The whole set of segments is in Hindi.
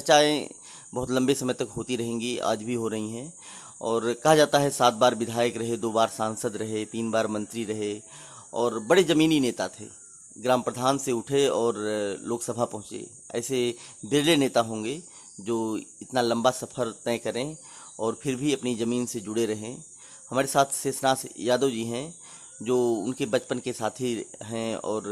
चर्चाएं बहुत लंबे समय तक होती रहेंगी, आज भी हो रही हैं। और कहा जाता है 7 बार विधायक रहे, 2 बार सांसद रहे, 3 बार मंत्री रहे और बड़े ज़मीनी नेता थे। ग्राम प्रधान से उठे और लोकसभा पहुँचे। ऐसे बिरले नेता होंगे जो इतना लंबा सफ़र तय करें और फिर भी अपनी ज़मीन से जुड़े रहें। हमारे साथ शेषनाथ यादव जी हैं जो उनके बचपन के साथी हैं और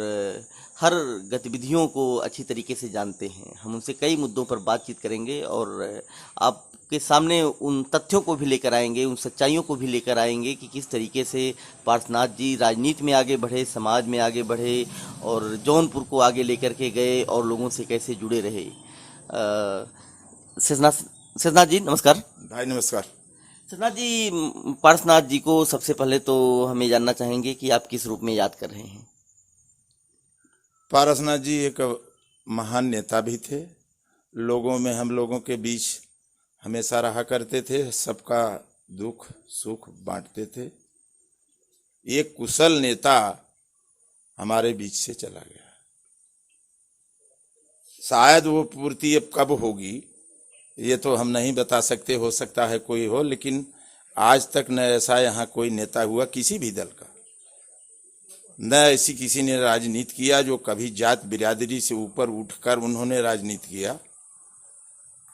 हर गतिविधियों को अच्छी तरीके से जानते हैं। हम उनसे कई मुद्दों पर बातचीत करेंगे और आपके सामने उन तथ्यों को भी लेकर आएंगे, उन सच्चाइयों को भी लेकर आएंगे कि किस तरीके से पार्श्वनाथ जी राजनीति में आगे बढ़े, समाज में आगे बढ़े और जौनपुर को आगे लेकर के गए और लोगों से कैसे जुड़े रहे। शेषनाथ जी नमस्कार। भाई नमस्कार। शेषनाथ जी, पार्श्वनाथ जी को सबसे पहले तो हमें जानना चाहेंगे कि आप किस रूप में याद कर रहे हैं। पारसनाथ जी एक महान नेता भी थे, लोगों में हम लोगों के बीच हमेशा रहा करते थे, सबका दुख सुख बांटते थे। एक कुशल नेता हमारे बीच से चला गया। शायद वो पूर्ति अब कब होगी ये तो हम नहीं बता सकते, हो सकता है कोई हो, लेकिन आज तक न ऐसा यहाँ कोई नेता हुआ किसी भी दल का, न ऐसी किसी ने राजनीति किया जो कभी जात बिरादरी से ऊपर उठकर उन्होंने राजनीति किया।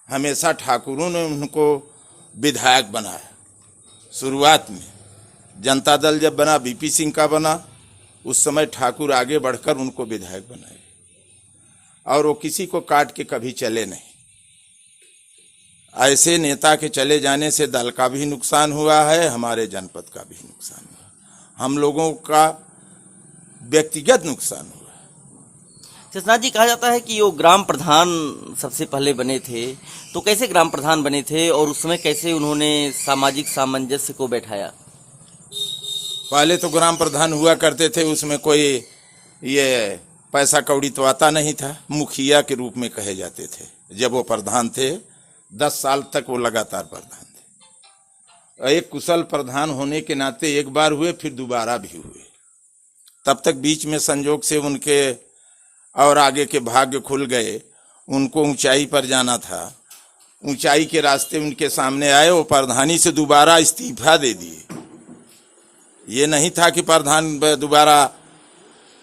हमेशा ठाकुरों ने उनको विधायक बनाया। शुरुआत में जनता दल जब बना, बीपी सिंह का बना, उस समय ठाकुर आगे बढ़कर उनको विधायक बनाए और वो किसी को काट के कभी चले नहीं। ऐसे नेता के चले जाने से दल का भी नुकसान हुआ है, हमारे जनपद का भी नुकसान हुआ, हम लोगों का व्यक्तिगत नुकसान हुआ। शेषनाथ जी, कहा जाता है कि वो ग्राम प्रधान सबसे पहले बने थे, तो कैसे ग्राम प्रधान बने थे और उस समय कैसे उन्होंने सामाजिक सामंजस्य को बैठाया। पहले तो ग्राम प्रधान हुआ करते थे, उसमें कोई ये पैसा कौड़ी तो आता नहीं था, मुखिया के रूप में कहे जाते थे। जब वो प्रधान थे 10 साल तक वो लगातार प्रधान थे। एक कुशल प्रधान होने के नाते एक बार हुए, फिर दोबारा भी हुए। तब तक बीच में संजोग से उनके और आगे के भाग्य खुल गए, उनको ऊंचाई पर जाना था। ऊंचाई के रास्ते उनके सामने आए, वो प्रधानी से दोबारा इस्तीफा दे दिए। ये नहीं था कि प्रधान दोबारा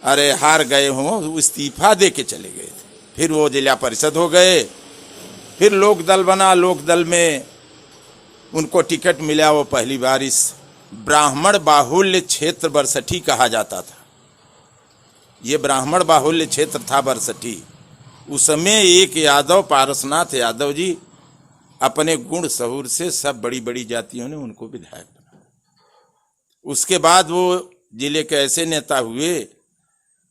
अरे हार गए हों, इस्तीफा दे के चले गए थे। फिर वो जिला परिषद हो गए, फिर लोक दल बना, लोक दल में उनको टिकट मिला। वो पहली बार इस ब्राह्मण बाहुल्य क्षेत्र बरसठी कहा जाता था, ये ब्राह्मण बाहुल्य क्षेत्र था बरसठी। उसमें एक यादव पारसनाथ यादव जी अपने गुण सहूर से सब बड़ी बड़ी जातियों ने उनको विधायक बनाया। उसके बाद वो जिले के ऐसे नेता हुए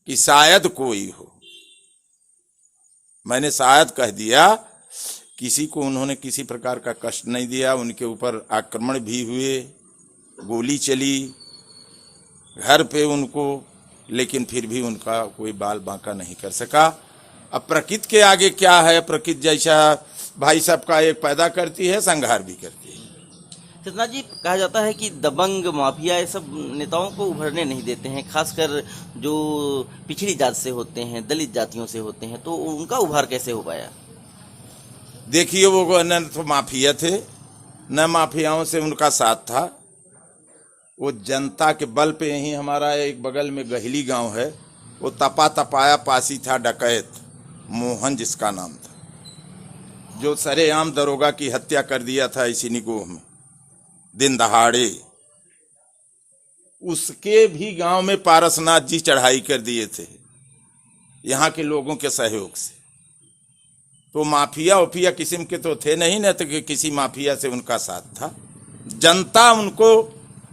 कि शायद कोई हो, मैंने शायद कह दिया, किसी को उन्होंने किसी प्रकार का कष्ट नहीं दिया। उनके ऊपर आक्रमण भी हुए, गोली चली घर पे उनको, लेकिन फिर भी उनका कोई बाल बांका नहीं कर सका। अब प्रकृति के आगे क्या है, प्रकृति जैसा भाई साहब का एक पैदा करती है, संहार भी करती है। शेषनाथ जी, कहा जाता है कि दबंग माफिया ये सब नेताओं को उभरने नहीं देते हैं, खासकर जो पिछड़ी जात से होते हैं, दलित जातियों से होते हैं, तो उनका उभार कैसे हो पाया। देखिए, वो न तो माफिया थे, न माफियाओं से उनका साथ था। वो जनता के बल पे ही, हमारा एक बगल में गहली गांव है, वो तपा तपाया पासी था डकैत मोहन जिसका नाम था, जो सरेआम दरोगा की हत्या कर दिया था इसी निगोह में दिन दहाड़े। उसके भी गांव में पारसनाथ जी चढ़ाई कर दिए थे यहाँ के लोगों के सहयोग से। तो माफिया ओफिया किस्म के तो थे नहीं, न तो कि किसी माफिया से उनका साथ था। जनता उनको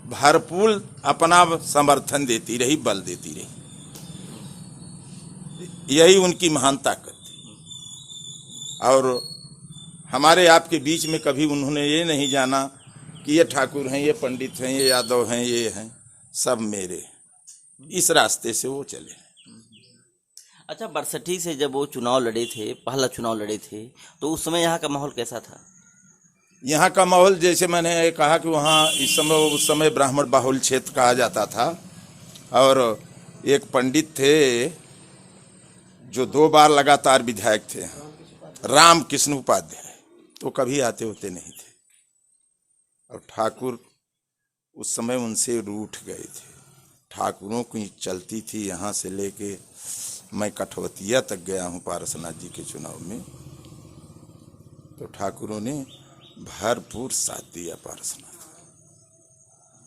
भरपूर अपना समर्थन देती रही, बल देती रही, यही उनकी महान ताकत थी। और हमारे आपके बीच में कभी उन्होंने ये नहीं जाना कि ये ठाकुर हैं, ये पंडित हैं, ये यादव हैं, ये हैं, सब मेरे। इस रास्ते से वो चले। अच्छा, बरसठी से जब वो चुनाव लड़े थे, पहला चुनाव लड़े थे, तो उस समय यहाँ का माहौल कैसा था। यहाँ का माहौल जैसे मैंने कहा कि वहाँ इस समय उस समय ब्राह्मण बाहुल क्षेत्र कहा जाता था। और एक पंडित थे जो 2 बार लगातार विधायक थे, राम कृष्ण उपाध्याय तो कभी आते होते नहीं थे, और ठाकुर उस समय उनसे रूठ गए थे। ठाकुरों की चलती थी यहाँ से लेके मैं कठवतिया तक गया हूँ पारसनाथ जी के चुनाव में, तो ठाकुरों ने भरपूर साथ दिया पारसनाथ।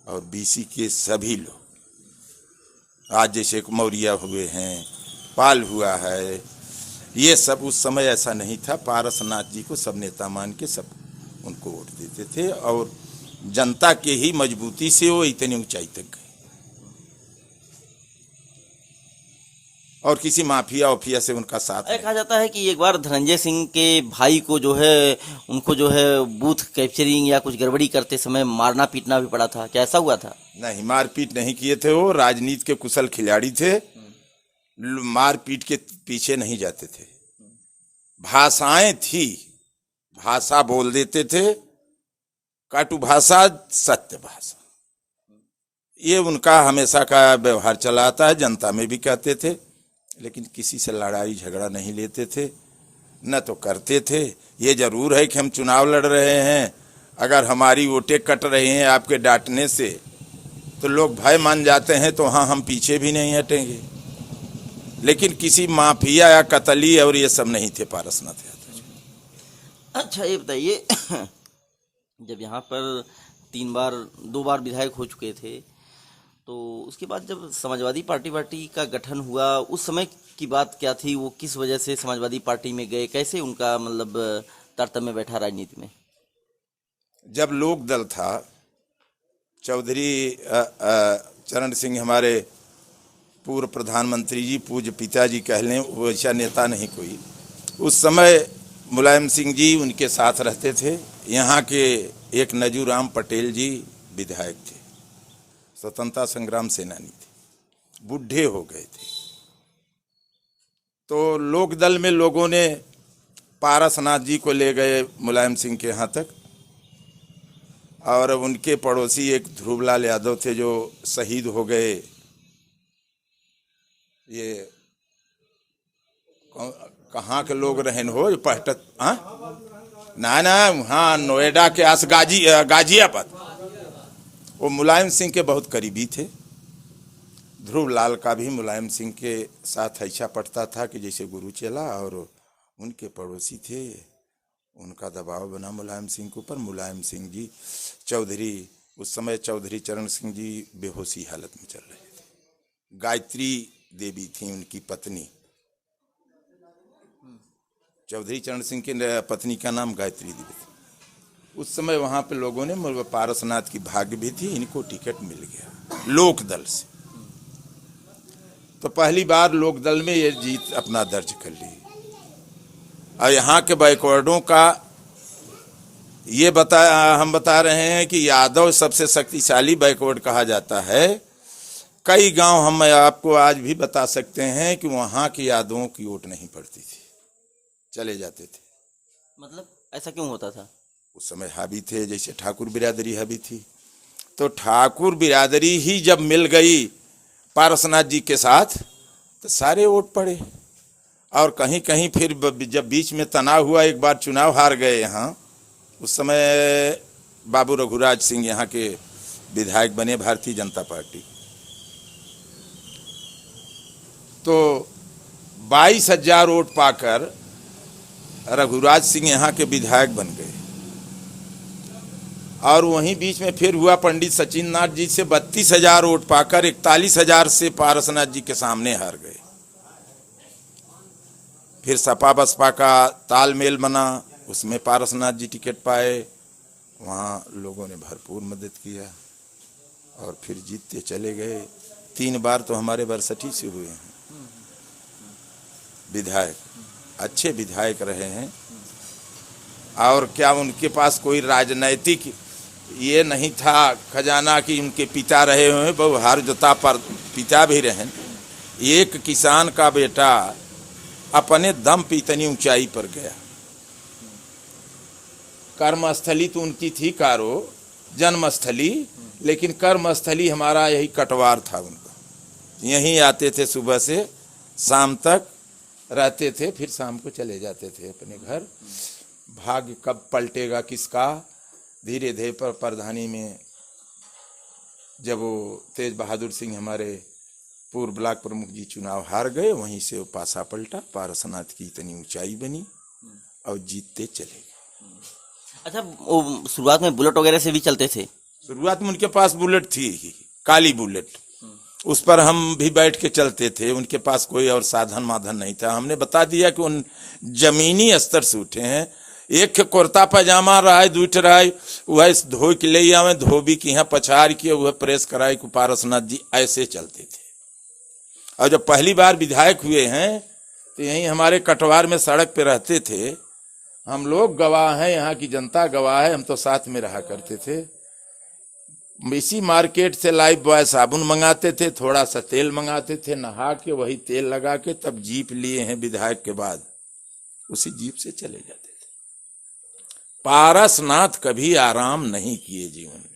और बीसी के सभी लोग, आज जैसे मौर्या हुए हैं, पाल हुआ है, ये सब उस समय ऐसा नहीं था। पारसनाथ जी को सब नेता मान के सब उनको वोट देते थे, और जनता के ही मजबूती से वो इतनी ऊंचाई तक गए, और किसी माफिया ओफिया से उनका साथ नहीं। कहा जाता है कि एक बार धनंजय सिंह के भाई को जो है, उनको जो है बूथ कैप्चरिंग या कुछ गड़बड़ी करते समय मारना पीटना भी पड़ा था, क्या ऐसा हुआ था? नहीं, मारपीट नहीं किए थे, वो राजनीति के कुशल खिलाड़ी थे, मारपीट के पीछे नहीं जाते थे। भाषाएं थी, भाषा बोल देते थे, काटू भाषा, सत्य भाषा, ये उनका हमेशा का व्यवहार चला आता है। जनता में भी कहते थे, लेकिन किसी से लड़ाई झगड़ा नहीं लेते थे, न तो करते थे। ये जरूर है कि हम चुनाव लड़ रहे हैं, अगर हमारी वोटें कट रही हैं आपके डांटने से तो लोग भय मान जाते हैं, तो हाँ हम पीछे भी नहीं हटेंगे। लेकिन किसी माफिया या कतली और ये सब नहीं थे पारसनाथ यादव जी। अच्छा ये बताइए, जब यहाँ पर 2 बार विधायक हो चुके थे, तो उसके बाद जब समाजवादी पार्टी का गठन हुआ, उस समय की बात क्या थी? वो किस वजह से समाजवादी पार्टी में गए, कैसे उनका मतलब तारतम्य बैठा राजनीति में? जब लोक दल था, चौधरी चरण सिंह हमारे पूर्व प्रधानमंत्री जी, पूज्य पिताजी कह लें, वैसा नेता नहीं कोई। उस समय मुलायम सिंह जी उनके साथ रहते थे। यहाँ के एक नजूराम पटेल जी विधायक थे, स्वतंत्रता संग्राम सेनानी थे, बूढ़े हो गए थे। तो लोकदल में लोगों ने पारसनाथ जी को ले गए मुलायम सिंह के यहाँ तक, और उनके पड़ोसी एक ध्रुवलाल यादव थे जो शहीद हो गए। ये कहाँ के लोग रहन हो पहटत, ना हाँ, नोएडा के आस गाजियाबाद। वो मुलायम सिंह के बहुत करीबी थे। ध्रुवलाल का भी मुलायम सिंह के साथ ऐसा पड़ता था कि जैसे गुरु चला, और उनके पड़ोसी थे, उनका दबाव बना मुलायम सिंह के ऊपर। मुलायम सिंह जी चौधरी, उस समय चौधरी चरण सिंह जी बेहोशी हालत में चल रहे थे। गायत्री देवी थी उनकी पत्नी, चौधरी चरण सिंह की पत्नी का नाम गायत्री देवी थी। उस समय वहां पे लोगों ने, पारसनाथ की भाग्य भी थी, इनको टिकट मिल गया लोक दल से। तो पहली बार लोक दल में ये जीत अपना दर्ज कर ली। और यहाँ के बैकवर्डों का ये हम बता रहे हैं कि यादव सबसे शक्तिशाली बैकवर्ड कहा जाता है। कई गांव हम आपको आज भी बता सकते हैं कि वहां के यादवों की वोट नहीं पड़ती थी, चले जाते थे। मतलब ऐसा क्यों होता था? उस समय हावी थे, जैसे ठाकुर बिरादरी हावी थी। तो ठाकुर बिरादरी ही जब मिल गई पारसनाथ जी के साथ, तो सारे वोट पड़े। और कहीं कहीं फिर जब बीच में तनाव हुआ, एक बार चुनाव हार गए यहाँ, उस समय बाबू रघुराज सिंह यहाँ के विधायक बने भारतीय जनता पार्टी। तो 22,000 वोट पाकर रघुराज सिंह यहाँ के विधायक बन गए। और वहीं बीच में फिर हुआ पंडित सचिन नाथ जी से 32,000 वोट पाकर 41,000 से पारसनाथ जी के सामने हार गए। फिर सपा बसपा का तालमेल बना, उसमें पारसनाथ जी टिकट पाए, वहाँ लोगों ने भरपूर मदद किया और फिर जीतते चले गए। 3 बार तो हमारे बरसठी से हुए हैं विधायक, अच्छे विधायक रहे हैं। और क्या उनके पास कोई राजनैतिक ये नहीं था खजाना कि उनके पिता रहे हुए, व्यवहार जोता पर पिता भी रहे। एक किसान का बेटा अपने दम पे इतनी ऊंचाई पर गया। कर्मस्थली तो उनकी थी कारो, जन्मस्थली, लेकिन कर्मस्थली हमारा यही कटवार था उनका। यहीं आते थे सुबह से शाम तक, रहते थे, फिर शाम को चले जाते थे अपने घर। भाग्य कब पलटेगा किसका, धीरे धीरे पर प्रधानी में जब वो तेज बहादुर सिंह हमारे पूर्व ब्लॉक प्रमुख जी चुनाव हार गए, वहीं से वो पासा पलटा, पारसनाथ की इतनी ऊंचाई बनी और जीतते चले गए। अच्छा, वो शुरुआत में बुलेट वगैरह से भी चलते थे? शुरुआत में उनके पास बुलेट थी ही, काली बुलेट, उस पर हम भी बैठ के चलते थे। उनके पास कोई और साधन माधन नहीं था। हमने बता दिया कि उन जमीनी स्तर से उठे हैं। एक कुर्ता पैजामा रहा, दूठ रहा, वह धो के ले आवे, धोबी की यहाँ पछाड़ के वह प्रेस कराए को पारसनाथ जी ऐसे चलते थे। और जब पहली बार विधायक हुए हैं तो यहीं हमारे कटवार में सड़क पे रहते थे हम लोग, गवाह हैं, यहाँ की जनता गवाह है, हम तो साथ में रहा करते थे। इसी मार्केट से लाइफ बॉय साबुन मंगाते थे, थोड़ा सा तेल मंगाते थे, नहा के वही तेल लगा के तब जीप लिए हैं विधायक के बाद, उसी जीप से चले जाते थे। पारसनाथ कभी आराम नहीं किए जीवन में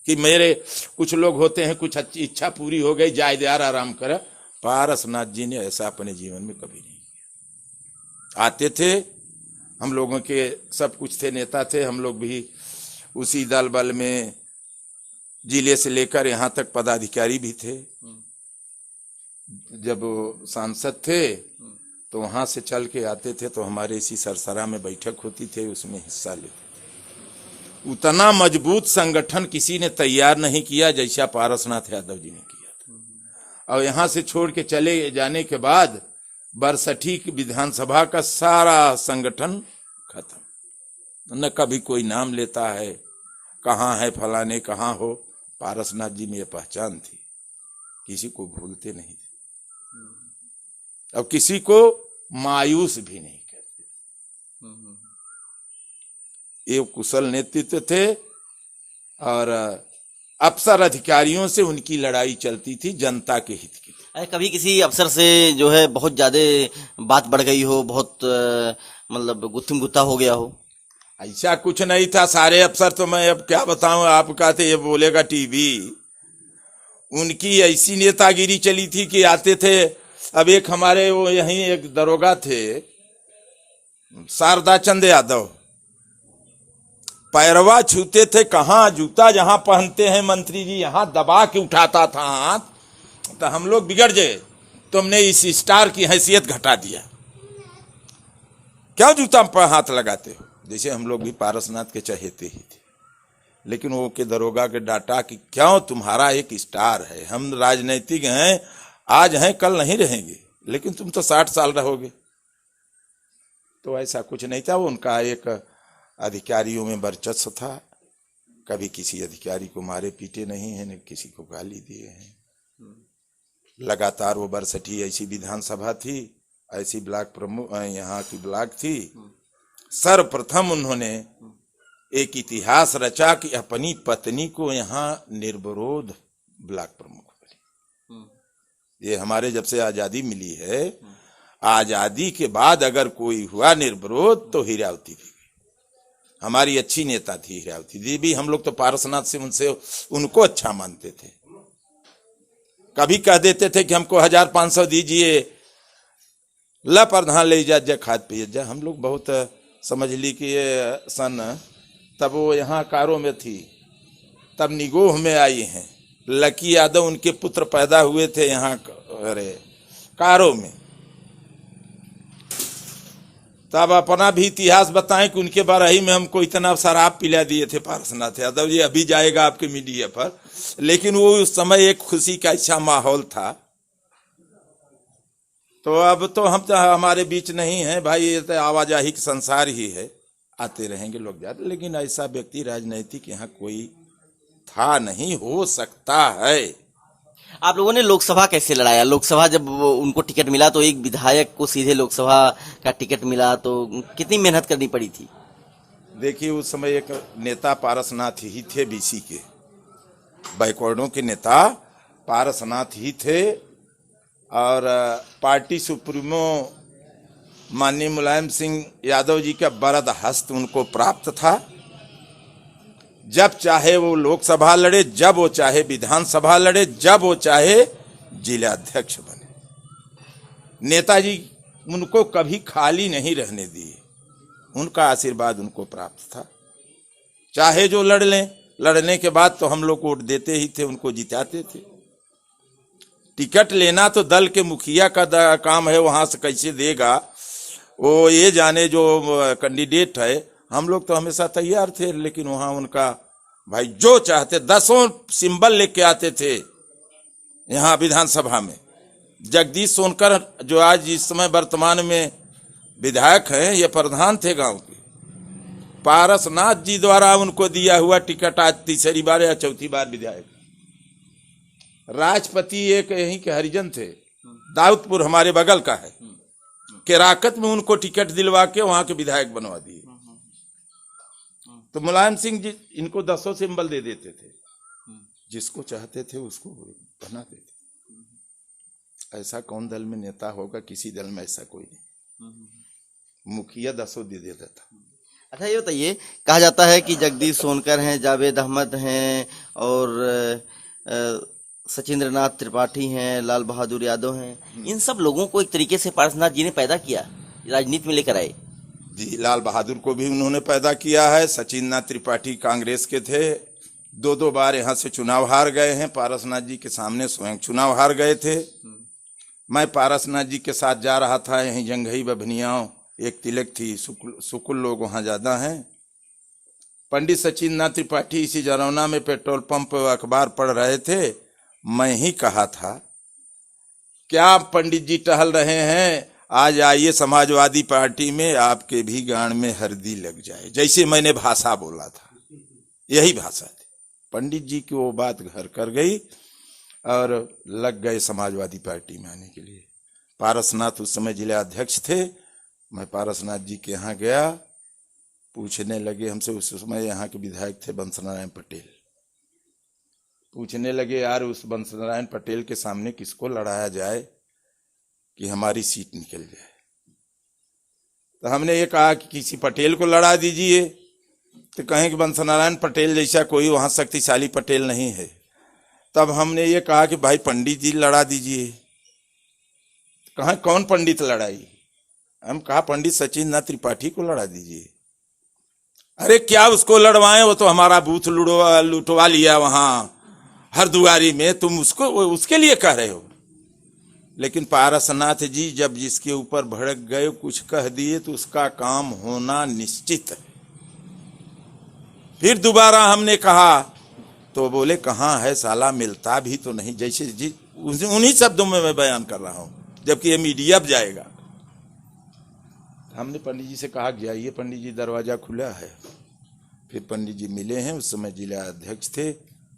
कि मेरे कुछ लोग होते हैं कुछ अच्छी इच्छा पूरी हो गई जाए यार आराम कर। पारसनाथ जी ने ऐसा अपने जीवन में कभी नहीं किया। आते थे, हम लोगों के सब कुछ थे, नेता थे, हम लोग भी उसी दल बल में जिले से लेकर यहाँ तक पदाधिकारी भी थे। जब सांसद थे तो वहां से चल के आते थे तो हमारे इसी सरसरा में बैठक होती थी, उसमें हिस्सा लेते। उतना मजबूत संगठन किसी ने तैयार नहीं किया जैसा पारसनाथ यादव जी ने किया था। और यहां से छोड़ के चले जाने के बाद बरसठी विधानसभा का सारा संगठन खत्म। न कभी कोई नाम लेता है, कहाँ है फलाने, कहाँ हो। पारसनाथ जी में यह पहचान थी, किसी को भूलते नहीं थे और किसी को मायूस भी नहीं करते। एक कुशल नेतृत्व थे और अफसर अधिकारियों से उनकी लड़ाई चलती थी जनता के हित की। कभी किसी अफसर से जो है बहुत ज्यादा बात बढ़ गई हो, बहुत मतलब गुत्थम गुत्था हो गया हो? ऐसा कुछ नहीं था। सारे अफसर तो मैं अब क्या बताऊं, आप कहते ये बोलेगा टीवी। उनकी ऐसी नेतागिरी चली थी कि आते थे। अब एक हमारे वो यहीं एक दरोगा थे शारदा चंद यादव, पैरवा छूते थे, कहाँ जूता जहां पहनते हैं मंत्री जी यहां दबा के उठाता था हाथ, तो हम लोग बिगड़ गए, तुमने इस स्टार की हैसियत घटा दिया, क्यों जूता पर हाथ लगाते हो। जैसे हम लोग भी पारसनाथ के चहेते ही थे, लेकिन वो के दरोगा के डांटा कि क्यों, तुम्हारा एक स्टार है, हम राजनीतिक हैं, आज हैं कल नहीं रहेंगे, लेकिन तुम तो 60 साल रहोगे। तो ऐसा कुछ नहीं था। वो उनका एक अधिकारियों में वर्चस्व था, कभी किसी अधिकारी को मारे पीटे नहीं है, न किसी को गाली दिए हैं। लगातार वो बरसठी ऐसी विधानसभा थी, ऐसी ब्लॉक प्रमुख यहाँ की ब्लॉक थी। सर्वप्रथम उन्होंने एक इतिहास रचा कि अपनी पत्नी को यहाँ निर्विरोध ब्लॉक प्रमुख बने। ये हमारे जब से आजादी मिली है, आजादी के बाद अगर कोई हुआ निर्विरोध तो हीरावती थी। हमारी अच्छी नेता थी हीरावती जी भी। हम लोग तो पारसनाथ से उनको अच्छा मानते थे। कभी कह देते थे कि हमको 1500 दीजिए, ला प्रधान ले जा खाद पिए जा। हम लोग बहुत समझ ली कि ये सन तब वो यहाँ कारो में थी, तब निगोह में आई हैं। लकी यादव उनके पुत्र पैदा हुए थे यहाँ कारो में। तब अपना भी इतिहास बताएं कि उनके बारही में हमको इतना शराब पिला दिए थे पारसनाथ यादव जी। अभी जाएगा आपके मीडिया पर, लेकिन वो उस समय एक खुशी का अच्छा माहौल था। तो अब तो हम तो हमारे बीच नहीं है भाई, ये तो आवाजाही का संसार ही है, आते रहेंगे लोग जाते, लेकिन ऐसा व्यक्ति राजनीतिक यहाँ कोई था नहीं, हो सकता है। आप लोगों ने लोकसभा कैसे लड़ाया? लोकसभा जब उनको टिकट मिला तो एक विधायक को सीधे लोकसभा का टिकट मिला, तो कितनी मेहनत करनी पड़ी थी? देखिए उस समय एक नेता पारसनाथ ही थे, बीसी के बैकवर्डों के नेता पारसनाथ ही थे। और पार्टी सुप्रीमो माननीय मुलायम सिंह यादव जी का बरद हस्त उनको प्राप्त था। जब चाहे वो लोकसभा लड़े, जब वो चाहे विधानसभा लड़े, जब वो चाहे जिलाध्यक्ष बने। नेताजी उनको कभी खाली नहीं रहने दिए, उनका आशीर्वाद उनको प्राप्त था। चाहे जो लड़ लें, लड़ने के बाद तो हम लोग वोट देते ही थे, उनको जिताते थे। टिकट लेना तो दल के मुखिया का काम है, वहां से कैसे देगा वो ये जाने जो कैंडिडेट है। हम लोग तो हमेशा तैयार थे, लेकिन वहां उनका भाई जो चाहते 10 सिंबल लेके आते थे यहाँ विधानसभा में। जगदीश सोनकर जो आज इस समय वर्तमान में विधायक हैं, ये प्रधान थे गांव के। पारसनाथ जी द्वारा उनको दिया हुआ टिकट आज तीसरी बार या चौथी बार विधायक। राष्ट्रपति एक यहीं के हरिजन थे, दाऊदपुर हमारे बगल का है, केराकत में उनको टिकट दिलवा के वहां के विधायक बनवा दिए। तो मुलायम सिंह जी इनको 10 सिंबल दे देते थे, जिसको चाहते थे उसको बनाते थे। ऐसा कौन दल में नेता होगा? किसी दल में ऐसा कोई नहीं। मुखिया 10 दे देता था। अच्छा ये बताइए, कहा जाता है कि जगदीश सोनकर हैं, जावेद अहमद हैं और सचिंद्र नाथ त्रिपाठी हैं, लाल बहादुर यादव हैं, इन सब लोगों को एक तरीके से पारसनाथ जी ने पैदा किया, राजनीति में लेकर आए। जी, लाल बहादुर को भी उन्होंने पैदा किया है। सचिंद्र नाथ त्रिपाठी कांग्रेस के थे, 2 बार यहाँ से चुनाव हार गए हैं। पारसनाथ जी के सामने स्वयं चुनाव हार गए थे। मैं पारसनाथ जी के साथ जा रहा था, यहीं जंघई बभनियाओं एक तिलक थी, सुकुल लोग वहां ज्यादा हैं। पंडित सचिंद्र नाथ त्रिपाठी इसी जरौना में पेट्रोल पंप अखबार पढ़ रहे थे। मैं ही कहा था, क्या पंडित जी टहल रहे हैं, आज आइए समाजवादी पार्टी में, आपके भी गांड में हरदी लग जाए। जैसे मैंने भाषा बोला था, यही भाषा थी। पंडित जी की वो बात घर कर गई और लग गए समाजवादी पार्टी में आने के लिए। पारसनाथ उस समय जिला अध्यक्ष थे। मैं पारसनाथ जी के यहाँ गया, पूछने लगे हमसे, उस समय यहाँ के विधायक थे बंसनारायण पटेल। पूछने लगे, यार उस बंसनारायण पटेल के सामने किसको लड़ाया जाए कि हमारी सीट निकल जाए? तो हमने ये कहा कि किसी पटेल को लड़ा दीजिए। तो कहें कि बंसनारायण पटेल जैसा कोई वहां शक्तिशाली पटेल नहीं है। तब हमने ये कहा कि भाई पंडित जी लड़ा दीजिए। कहा कौन पंडित लड़ाई? हम कहा पंडित सचिंद्र नाथ त्रिपाठी को लड़ा दीजिए। अरे क्या उसको लड़वाएं, वो तो हमारा बूथ लुटवा लिया वहां हरदुआरी में, तुम उसको उसके लिए कह रहे हो? लेकिन पारसनाथ जी जब जिसके ऊपर भड़क गए, कुछ कह दिए, तो उसका काम होना निश्चित है। फिर दोबारा हमने कहा तो बोले कहाँ है साला, मिलता भी तो नहीं। जैसे जी उन्हीं शब्दों में मैं बयान कर रहा हूं, जबकि ये मीडिया जाएगा। हमने पंडित जी से कहा जाइए पंडित जी, दरवाजा खुला है। फिर पंडित जी मिले हैं, उस समय जिला अध्यक्ष थे।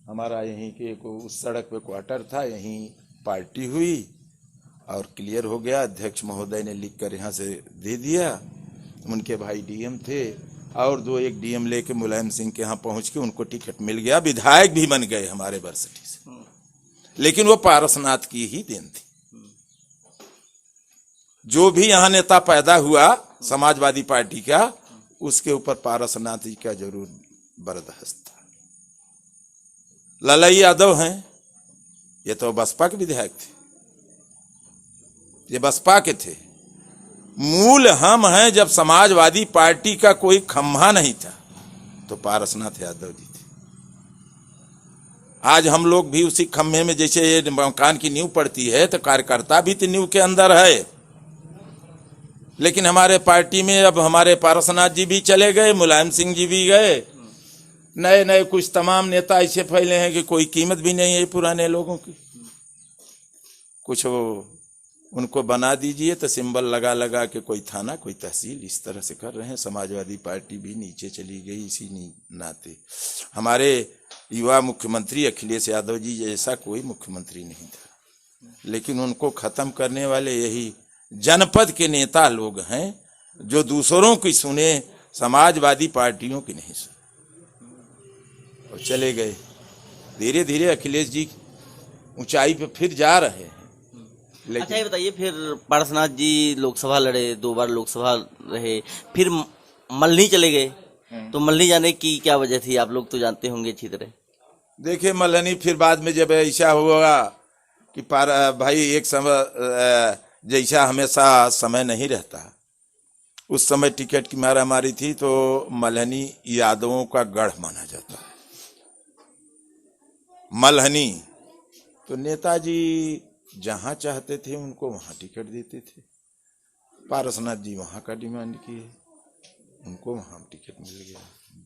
हमारा यहीं के उस सड़क पे क्वार्टर था, यहीं पार्टी हुई और क्लियर हो गया। अध्यक्ष महोदय ने लिख कर यहाँ से दे दिया। उनके भाई डीएम थे और 1 डीएम लेके मुलायम सिंह के यहाँ पहुंच के उनको टिकट मिल गया, विधायक भी बन गए हमारे बरसठी से। लेकिन वो पारसनाथ की ही देन थी। जो भी यहाँ नेता पैदा हुआ समाजवादी पार्टी का, उसके ऊपर पारसनाथ जी का जरूर बरदस्त था। ललई यादव हैं, ये तो बसपा के विधायक थे, ये बसपा के थे। मूल हम हैं, जब समाजवादी पार्टी का कोई खम्भा नहीं था तो पारसनाथ यादव जी थे। आज हम लोग भी उसी खम्भे में, जैसे ये मकान की नींव पड़ती है तो कार्यकर्ता भी तो नींव के अंदर है। लेकिन हमारे पार्टी में अब हमारे पारसनाथ जी भी चले गए, मुलायम सिंह जी भी गए, नए नए कुछ तमाम नेता ऐसे फैले हैं कि कोई कीमत भी नहीं है पुराने लोगों की। कुछ उनको बना दीजिए तो सिंबल लगा लगा के कोई थाना कोई तहसील इस तरह से कर रहे हैं। समाजवादी पार्टी भी नीचे चली गई इसी नाते। हमारे युवा मुख्यमंत्री अखिलेश यादव जी जैसा कोई मुख्यमंत्री नहीं था, लेकिन उनको खत्म करने वाले यही जनपद के नेता लोग हैं जो दूसरों की सुने, समाजवादी पार्टियों की नहीं सुने और चले गए। धीरे धीरे अखिलेश जी ऊंचाई पे फिर जा रहे हैं। अच्छा ये बताइए, फिर पारसनाथ जी लोकसभा लड़े, 2 बार लोकसभा रहे, फिर मल्हनी चले गए। तो मल्हनी जाने की क्या वजह थी, आप लोग तो जानते होंगे अच्छी तरह। देखिए मल्हनी फिर बाद में जब ऐसा हुआ कि भाई एक समय जैसा हमेशा समय नहीं रहता, उस समय टिकट की मारामारी थी तो मल्हनी यादवों का गढ़ माना जाता है। मल्हनी तो नेताजी जहां चाहते थे उनको वहां टिकट देते थे। पारसनाथ जी वहां का डिमांड किए, उनको वहां टिकट मिल गया।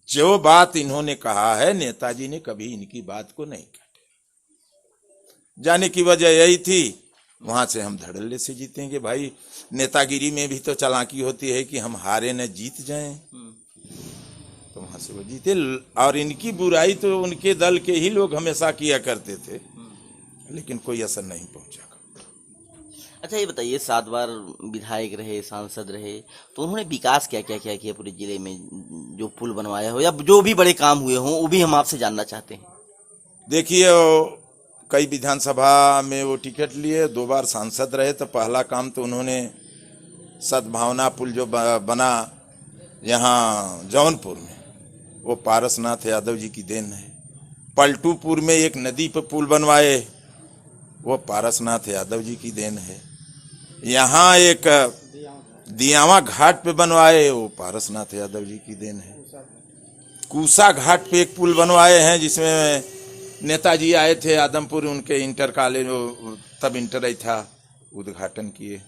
जो बात इन्होंने कहा है, नेताजी ने कभी इनकी बात को नहीं काटे। जाने की वजह यही थी, वहां से हम धड़ल्ले से जीतेंगे। भाई नेतागिरी में भी तो चालाकी होती है कि हम हारे न जीत जाएं, तो वहां से वो जीते। और इनकी बुराई तो उनके दल के ही लोग हमेशा किया करते थे, लेकिन कोई असर नहीं पहुंचा। अच्छा ये बताइए, 7 बार विधायक रहे, सांसद रहे, तो उन्होंने विकास क्या क्या क्या किया पूरे जिले में? जो पुल बनवाया हो या जो भी बड़े काम हुए हों, वो भी हम आपसे जानना चाहते हैं। देखिए, कई विधानसभा में वो टिकट लिए, 2 बार सांसद रहे, तो पहला काम तो उन्होंने सद्भावना पुल जो बना यहाँ जौनपुर में, वो पारसनाथ यादव जी की देन है। पलटूपुर में एक नदी पर पुल बनवाए, वो पारसनाथ यादव जी की देन है। यहाँ एक दियावा घाट पे बनवाए, वो पारसनाथ यादव जी की देन है। कूसा घाट पे एक पुल बनवाए हैं, जिसमें नेताजी आए थे आदमपुर, उनके इंटर कॉलेज, तब इंटर ही था, उद्घाटन किए।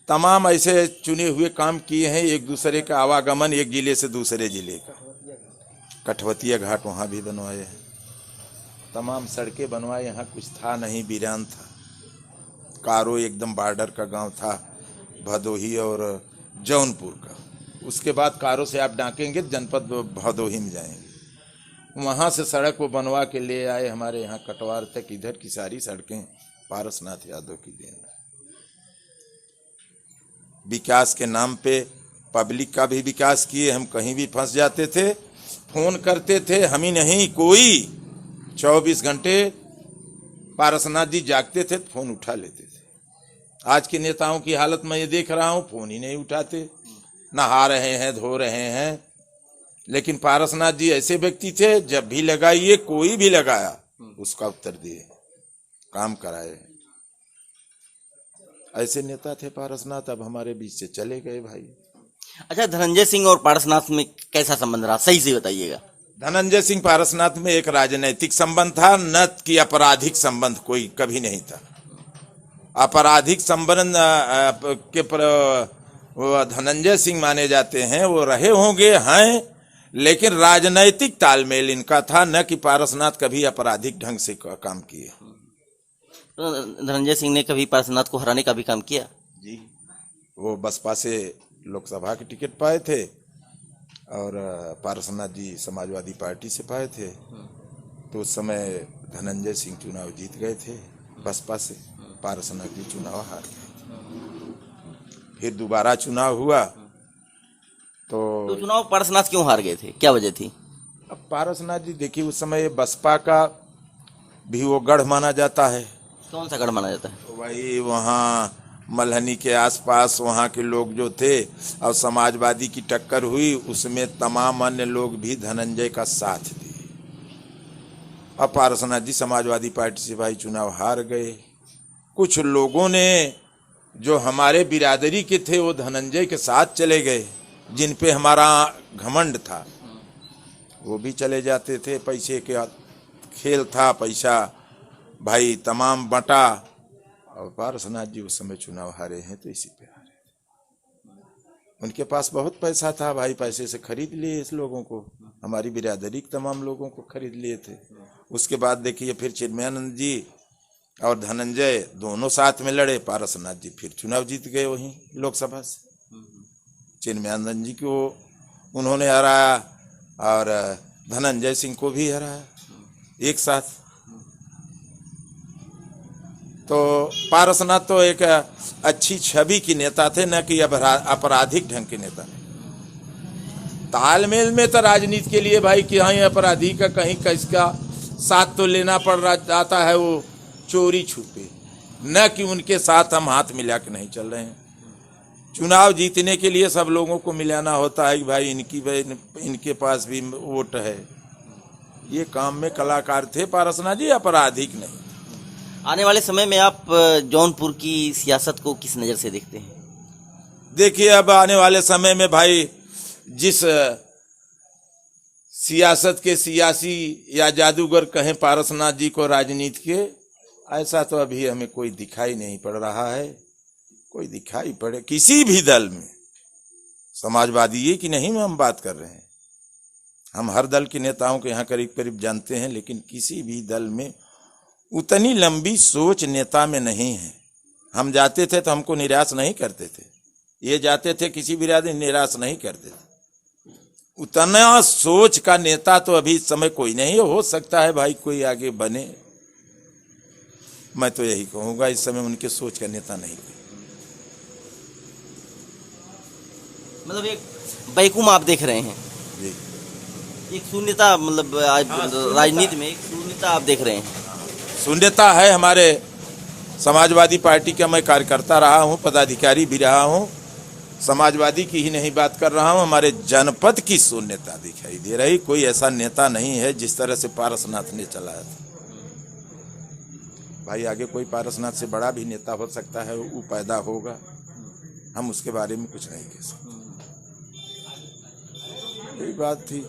तमाम ऐसे चुने हुए काम किए हैं, एक दूसरे का आवागमन एक जिले से दूसरे जिले का। कठवतिया घाट वहाँ भी बनवाए हैं, तमाम सड़कें बनवाए। यहाँ कुछ था नहीं, वीरान था। कारो एकदम बॉर्डर का गांव था, भदोही और जौनपुर का। उसके बाद कारो से आप डाकेंगे जनपद भदोही में जाएंगे, वहां से सड़क वो बनवा के ले आए हमारे यहाँ कटवार तक। इधर की सारी सड़कें पारसनाथ यादव की देन है। विकास के नाम पे पब्लिक का भी विकास किए। हम कहीं भी फंस जाते थे, फोन करते थे, हम ही नहीं कोई, 24 घंटे पारसनाथ जी जागते थे, फोन उठा लेते थे। आज के नेताओं की हालत मैं ये देख रहा हूं, फोन ही नहीं उठाते, नहा रहे हैं, धो रहे हैं। लेकिन पारसनाथ जी ऐसे व्यक्ति थे, जब भी लगाइए, कोई भी लगाया उसका उत्तर दिए, काम कराए। ऐसे नेता थे पारसनाथ। अब हमारे बीच से चले गए भाई। अच्छा, धनंजय सिंह और पारसनाथ में कैसा संबंध रहा, सही से बताइएगा। धनंजय सिंह पारसनाथ में एक राजनैतिक संबंध था, न कि आपराधिक संबंध कोई कभी नहीं था। आपराधिक संबंध के धनंजय सिंह माने जाते हैं, वो रहे होंगे, हैं, लेकिन राजनैतिक तालमेल इनका था, न कि पारसनाथ कभी आपराधिक ढंग से काम किए। धनंजय सिंह ने कभी पारसनाथ को हराने का भी काम किया जी। वो बसपा से लोकसभा के टिकट पाए थे और पारसनाथ जी समाजवादी पार्टी से पाए थे। तो उस समय धनंजय सिंह चुनाव जीत गए थे बसपा से, पारसनाथ जी चुनाव हार गए। फिर दोबारा चुनाव हुआ तो चुनाव पारसनाथ क्यों हार गए थे, क्या वजह थी? अब पारसनाथ जी देखिए, उस समय बसपा का भी वो गढ़ माना जाता है। कौन सा गढ़ माना जाता है? तो वही वहाँ मल्हनी के आसपास वहाँ के लोग जो थे, और समाजवादी की टक्कर हुई, उसमें तमाम अन्य लोग भी धनंजय का साथ दिए। अब पारसनाथ जी समाजवादी पार्टी से भाई चुनाव हार गए। कुछ लोगों ने जो हमारे बिरादरी के थे, वो धनंजय के साथ चले गए, जिन पे हमारा घमंड था, वो भी चले जाते थे। पैसे के खेल था, पैसा भाई तमाम बंटा, और पारसनाथ जी उस समय चुनाव हारे हैं तो इसी पे हारे। उनके पास बहुत पैसा था भाई, पैसे से खरीद लिए इस लोगों को, हमारी बिरादरी के तमाम लोगों को खरीद लिए थे। उसके बाद देखिए, फिर चिन्मयानंद जी और धनंजय दोनों साथ में लड़े, पारसनाथ जी फिर चुनाव जीत गए वहीं लोकसभा से। चिन्मयानंद जी को उन्होंने हराया और धनंजय सिंह को भी हराया एक साथ। तो पारसनाथ तो एक अच्छी छवि की नेता थे, न कि आपराधिक ढंग के नेता। तालमेल में तो राजनीति के लिए भाई कि हाँ अपराधी का कहीं किसका साथ तो लेना पड़ जाता है, वो चोरी छुपे, न कि उनके साथ हम हाथ मिला के नहीं चल रहे हैं। चुनाव जीतने के लिए सब लोगों को मिलाना होता है कि भाई इनके पास भी वोट है। ये काम में कलाकार थे पारसनाथ जी, आपराधिक नहीं। आने वाले समय में आप जौनपुर की सियासत को किस नज़र से देखते हैं? देखिए, अब आने वाले समय में भाई जिस सियासत के सियासी या जादूगर कहें पारसनाथ जी को राजनीति के, ऐसा तो अभी हमें कोई दिखाई नहीं पड़ रहा है। कोई दिखाई पड़े किसी भी दल में, समाजवादी ये कि नहीं हम बात कर रहे हैं, हम हर दल के नेताओं को यहाँ करीब करीब जानते हैं, लेकिन किसी भी दल में उतनी लंबी सोच नेता में नहीं है। हम जाते थे तो हमको निराश नहीं करते थे, ये जाते थे किसी भी राज निराश नहीं करते थे। उतना सोच का नेता तो अभी इस समय कोई नहीं हो सकता है भाई कोई आगे बने, मैं तो यही कहूंगा इस समय उनके सोच का नेता नहीं कोई। मतलब एक बैकुम आप देख रहे हैं, जी, एक शून्यता, मतलब आज राजनीति में एक शून्यता आप देख रहे हैं। शून्यता है। हमारे समाजवादी पार्टी का मैं कार्यकर्ता रहा हूं, पदाधिकारी भी रहा हूं, समाजवादी की ही नहीं बात कर रहा हूं, हमारे जनपद की शून्यता दिखाई दे रही। कोई ऐसा नेता नहीं है जिस तरह से पारसनाथ ने चलाया था। भाई आगे कोई पारसनाथ से बड़ा भी नेता हो सकता है, वो पैदा होगा, हम उसके बारे में कुछ नहीं कह सकते। यही बात थी।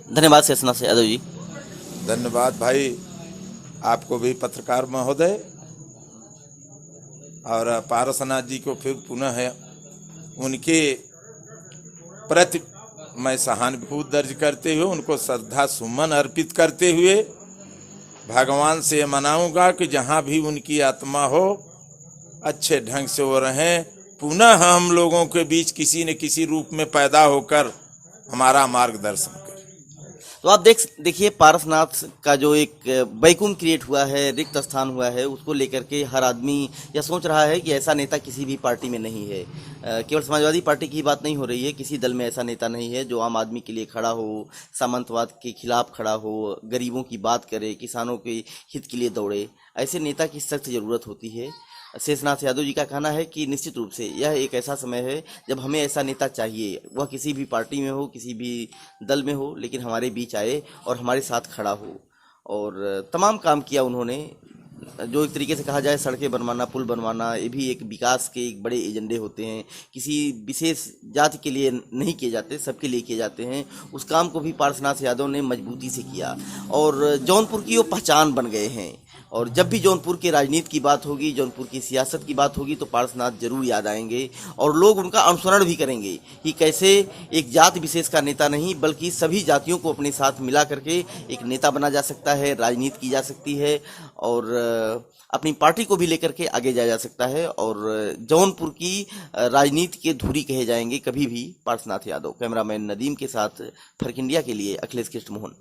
धन्यवाद शेषनाथ यादव जी। धन्यवाद भाई आपको भी पत्रकार महोदय, और पारसनाथ जी को फिर पुनः है उनके प्रति मैं सहानुभूति दर्ज करते हुए उनको श्रद्धा सुमन अर्पित करते हुए भगवान से मनाऊंगा कि जहां भी उनकी आत्मा हो अच्छे ढंग से वो रहें, पुनः हम लोगों के बीच किसी न किसी रूप में पैदा होकर हमारा मार्गदर्शन करें। तो आप देखिए पारसनाथ का जो एक वैकुम क्रिएट हुआ है, रिक्त स्थान हुआ है, उसको लेकर के हर आदमी यह सोच रहा है कि ऐसा नेता किसी भी पार्टी में नहीं है। केवल समाजवादी पार्टी की बात नहीं हो रही है, किसी दल में ऐसा नेता नहीं है जो आम आदमी के लिए खड़ा हो, सामंतवाद के खिलाफ खड़ा हो, गरीबों की बात करे, किसानों के हित के लिए दौड़े। ऐसे नेता की सख्त जरूरत होती है। शेषनाथ यादव जी का कहना है कि निश्चित रूप से यह एक ऐसा समय है जब हमें ऐसा नेता चाहिए, वह किसी भी पार्टी में हो, किसी भी दल में हो, लेकिन हमारे बीच आए और हमारे साथ खड़ा हो। और तमाम काम किया उन्होंने, जो एक तरीके से कहा जाए सड़कें बनवाना, पुल बनवाना, ये भी एक विकास के एक बड़े एजेंडे होते हैं, किसी विशेष जाति के लिए नहीं किए जाते, सबके लिए किए जाते हैं। उस काम को भी पारसनाथ यादव ने मजबूती से किया और जौनपुर की वो पहचान बन गए हैं। और जब भी जौनपुर की राजनीति की बात होगी, जौनपुर की सियासत की बात होगी, तो पारसनाथ जरूर याद आएंगे और लोग उनका अनुसरण भी करेंगे कि कैसे एक जाति विशेष का नेता नहीं बल्कि सभी जातियों को अपने साथ मिला करके एक नेता बना जा सकता है, राजनीति की जा सकती है और अपनी पार्टी को भी लेकर के आगे जाया जा सकता है। और जौनपुर की राजनीति के धुरी कहे जाएंगे कभी भी पारसनाथ यादव। कैमरामैन नदीम के साथ फर्क इंडिया के लिए अखिलेश कृष्ण मोहन।